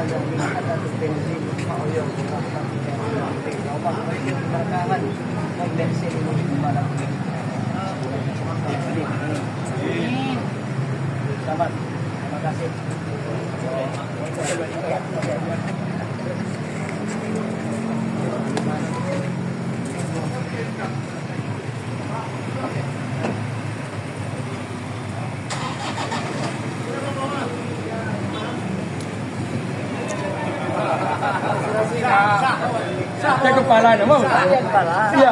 yang ada di bensin mau yang belakangan mau bensin ini gimana? Selamat, terima kasih. Saya kepala ada mau? Saya kepala. Iya.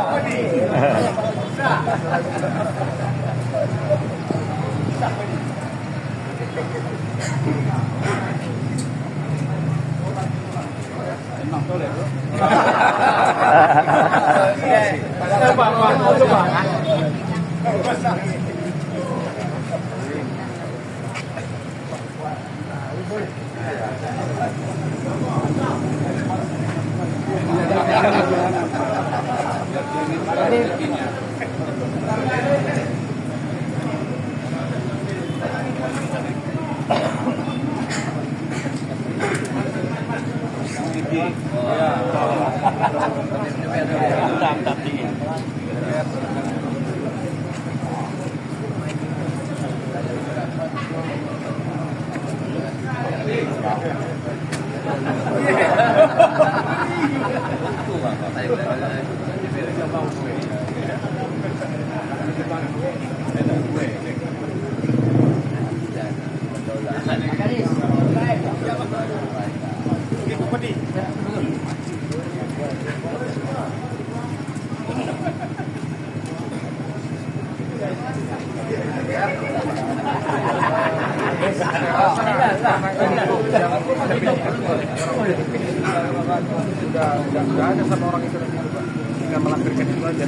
Sudah ada sama orang itu nanti juga tinggal melampirkan itu aja.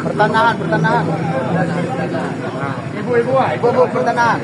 Pertanahan. Ibu, Pertanahan.